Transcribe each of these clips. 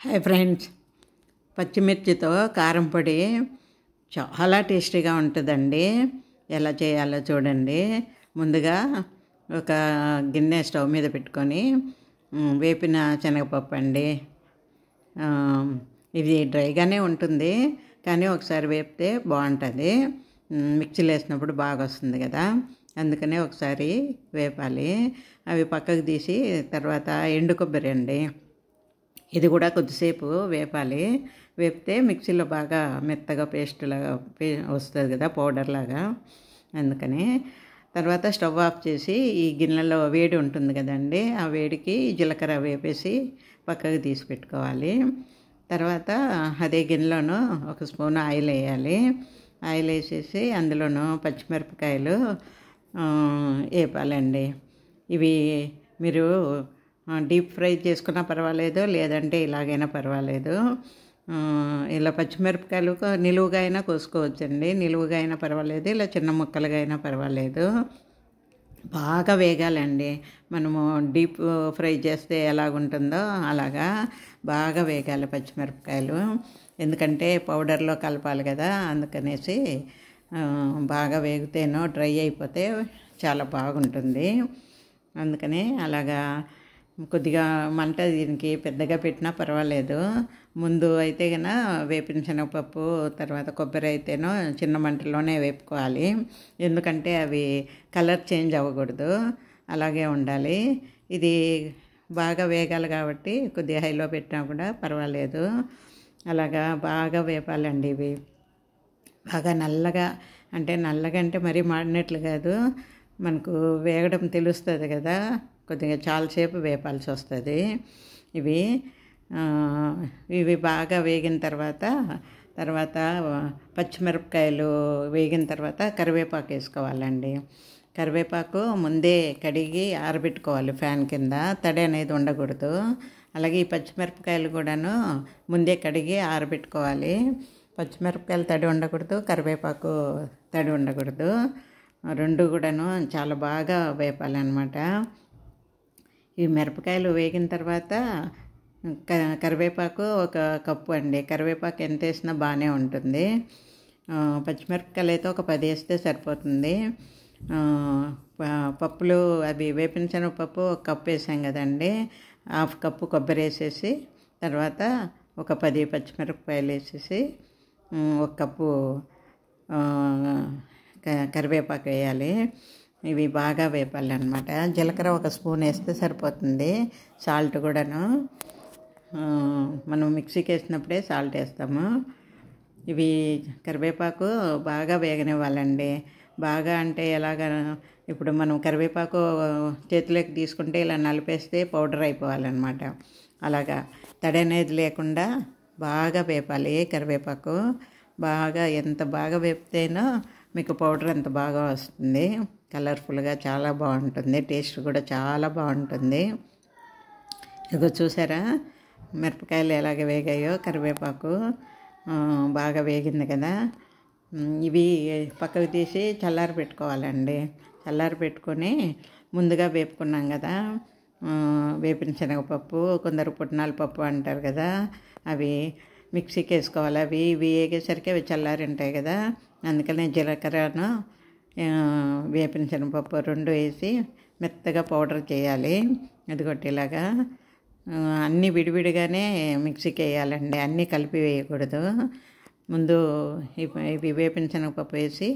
Hi friends, పచ్చిమిర్చితో కారం పొడి చాలా టేస్టీగా ఉంటుందండి. ఎలా చేయాలో చూడండి. ముందుగా ఒక గిన్నె స్టవ్ మీద పెట్టుకొని వేపిన శనగపప్పు అండి. ఇది డ్రైగానే ఉంటుంది, కానీ ఒకసారి వేపితే బాగుంటుంది. మిక్సీలో వేసినప్పుడు బాగా వస్తుంది కదా, అందుకనే ఒకసారి వేపాలి. అవి పక్కకు తీసి తర్వాత ఎండు కొబ్బరి అండి, ఇది కూడా కొద్దిసేపు వేపాలి. వేపితే మిక్సీలో బాగా మెత్తగా పేస్ట్లాగా వస్తుంది కదా, పౌడర్ లాగా. అందుకని తర్వాత స్టవ్ ఆఫ్ చేసి ఈ గిన్నెలో వేడి ఉంటుంది కదండి, ఆ వేడికి జీలకర్ర వేపేసి పక్కకు తీసి పెట్టుకోవాలి. తర్వాత అదే గిన్నెలోనూ ఒక స్పూన్ ఆయిల్ వేయాలి. ఆయిల్ వేసేసి అందులోనూ పచ్చిమిరపకాయలు వేపాలండి. ఇవి మీరు డీప్ ఫ్రై చేసుకున్నా పర్వాలేదు, లేదంటే ఇలాగైనా పర్వాలేదు. ఇలా పచ్చిమిరపకాయలు నిలువుగా అయినా కోసుకోవచ్చండి, నిలువుగా అయినా పర్వాలేదు, ఇలా చిన్న ముక్కలుగా అయినా పర్వాలేదు. బాగా వేగాలండి. మనము డీప్ ఫ్రై చేస్తే ఎలాగుంటుందో అలాగా బాగా వేగాలి పచ్చిమిరపకాయలు, ఎందుకంటే పౌడర్లో కలపాలి కదా. అందుకనేసి బాగా వేగితేనో డ్రై అయిపోతే చాలా బాగుంటుంది. అందుకని అలాగా కొద్దిగా మంట దీనికి పెద్దగా పెట్టినా పర్వాలేదు. ముందు అయితే కన్నా వేపిన శనగపప్పు తర్వాత కొబ్బరి అయితేనో చిన్న మంటలోనే వేపుకోవాలి, ఎందుకంటే అవి కలర్ చేంజ్ అవ్వకూడదు, అలాగే ఉండాలి. ఇది బాగా వేగాలి కాబట్టి కొద్దిగా హైలో పెట్టినా కూడా పర్వాలేదు. అలాగా బాగా వేపాలండి. ఇవి బాగా నల్లగా, అంటే నల్లగా అంటే మరీ మాడినట్లు కాదు, మనకు వేగడం తెలుస్తుంది కదా, కొద్దిగా చాలాసేపు వేపాల్సి వస్తుంది. ఇవి బాగా వేగిన తర్వాత పచ్చిమిరపకాయలు వేగిన తర్వాత కరివేపాకు వేసుకోవాలండి. కరివేపాకు ముందే కడిగి ఆరబెట్టుకోవాలి ఫ్యాన్ కింద, తడి అనేది ఉండకూడదు. అలాగే ఈ పచ్చిమిరపకాయలు కూడాను ముందే కడిగి ఆరబెట్టుకోవాలి. పచ్చిమిరపకాయలు తడి ఉండకూడదు, కరివేపాకు తడి ఉండకూడదు, రెండు కూడాను చాలా బాగా వేపాలన్నమాట. ఈ మిరపకాయలు వేగిన తర్వాత కరివేపాకు ఒక కప్పు అండి. కరివేపాకు ఎంత వేసినా బాగానే ఉంటుంది. పచ్చిమిరపకాయలు అయితే ఒక 10 వేస్తే సరిపోతుంది. పప్పులు అవి వేపిన శనగపప్పు ఒక కప్పు వేసాం కదండి, హాఫ్ కప్పు కొబ్బరి వేసేసి తర్వాత ఒక 10 పచ్చిమిరపకాయలు వేసేసి ఒక కప్పు కరివేపాకు వేయాలి. ఇవి బాగా వేపాలి అన్నమాట. జీలకర్ర ఒక స్పూన్ వేస్తే సరిపోతుంది. సాల్ట్ కూడాను మనం మిక్సీకి వేసినప్పుడే సాల్ట్ వేస్తాము. ఇవి కరివేపాకు బాగా వేగనివ్వాలండి. బాగా అంటే ఎలాగా, ఇప్పుడు మనం కరివేపాకు చేతిలోకి తీసుకుంటే ఇలా నలిపేస్తే పౌడర్ అయిపోవాలన్నమాట. అలాగా తడి అనేది లేకుండా బాగా వేపాలి కరివేపాకు. బాగా ఎంత బాగా వేపితేనో మీకు పౌడర్ అంత బాగా వస్తుంది, కలర్ఫుల్గా చాలా బాగుంటుంది, టేస్ట్ కూడా చాలా బాగుంటుంది. ఇదిగో చూసారా మిరపకాయలు ఎలాగ వేగాయో, కరివేపాకు బాగా వేగింది కదా. ఇవి పక్కకు తీసి చల్లారి పెట్టుకోవాలండి. చల్లారి పెట్టుకొని ముందుగా వేపుకున్నాం కదా వేపిన శనగపప్పు, కొందరు పుట్నాల పప్పు అంటారు కదా, అవి మిక్సీకి వేసుకోవాలి. ఇవి వేగేసరికి అవి చల్లారి ఉంటాయి కదా, అందుకనే జీలకర్రను వేపిన శనగపప్పు రెండు వేసి మెత్తగా పౌడర్ చేయాలి. అదిగొట్టి ఇలాగా అన్నీ విడివిడిగానే మిక్సీకి వేయాలండి, అన్నీ కలిపి వేయకూడదు. ముందు ఇవి వేపిన శనగపప్పు వేసి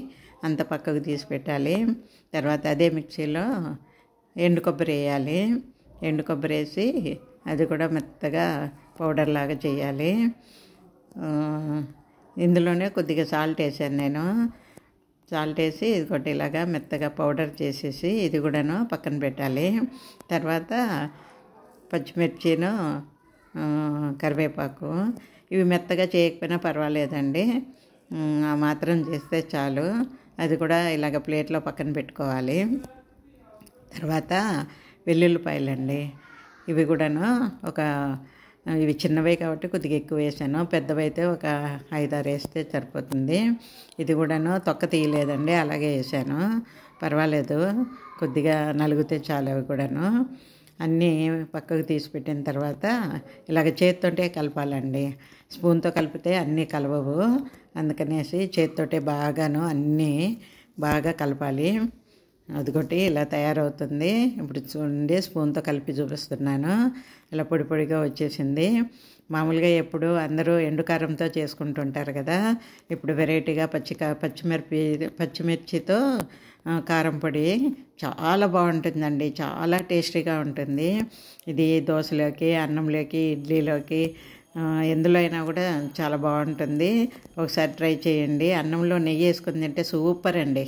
అంత పక్కకు తీసి పెట్టాలి. తర్వాత అదే మిక్సీలో ఎండు కొబ్బరి వేయాలి. ఎండు కొబ్బరి వేసి అది కూడా మెత్తగా పౌడర్ లాగా చేయాలి. ఇందులోనే కొద్దిగా సాల్ట్ వేసాను నేను. సాల్ట్ వేసి ఇది ఇలాగా మెత్తగా పౌడర్ చేసేసి ఇది కూడాను పక్కన పెట్టాలి. తర్వాత పచ్చిమిర్చిను కరివేపాకు ఇవి మెత్తగా చేయకపోయినా పర్వాలేదండి, ఆ మాత్రం చేస్తే చాలు. అది కూడా ఇలాగ ప్లేట్లో పక్కన పెట్టుకోవాలి. తర్వాత వెల్లుల్లిపాయలండి, ఇవి కూడాను ఇవి చిన్నవే కాబట్టి కొద్దిగా ఎక్కువ వేసాను, పెద్దవైతే ఒక 5-6 వేస్తే సరిపోతుంది. ఇది కూడాను తొక్క తీయలేదండి, అలాగే వేసాను, పర్వాలేదు, కొద్దిగా నలిగితే చాలు అవి కూడాను. అన్నీ పక్కకు తీసి పెట్టిన తర్వాత ఇలాగ చేతితోటే కలపాలండి. స్పూన్తో కలిపితే అన్నీ కలవవు. అందుకనేసి చేతితోటే బాగాను అన్నీ బాగా కలపాలి. అదిగోటి ఇలా తయారవుతుంది. ఇప్పుడు చూడండి, స్పూన్తో కలిపి చూపిస్తున్నాను. ఇలా పొడి పొడిగా వచ్చేసింది. మామూలుగా ఎప్పుడు అందరూ ఎండుకారంతో చేసుకుంటుంటారు కదా, ఇప్పుడు వెరైటీగా పచ్చిమిర్చితో కారం పొడి చాలా బాగుంటుందండి. చాలా టేస్టీగా ఉంటుంది. ఇది దోశలోకి, అన్నంలోకి, ఇడ్లీలోకి, ఎందులో అయినా కూడా చాలా బాగుంటుంది. ఒకసారి ట్రై చేయండి. అన్నంలో నెయ్యి వేసుకుని తింటే సూపర్ అండి.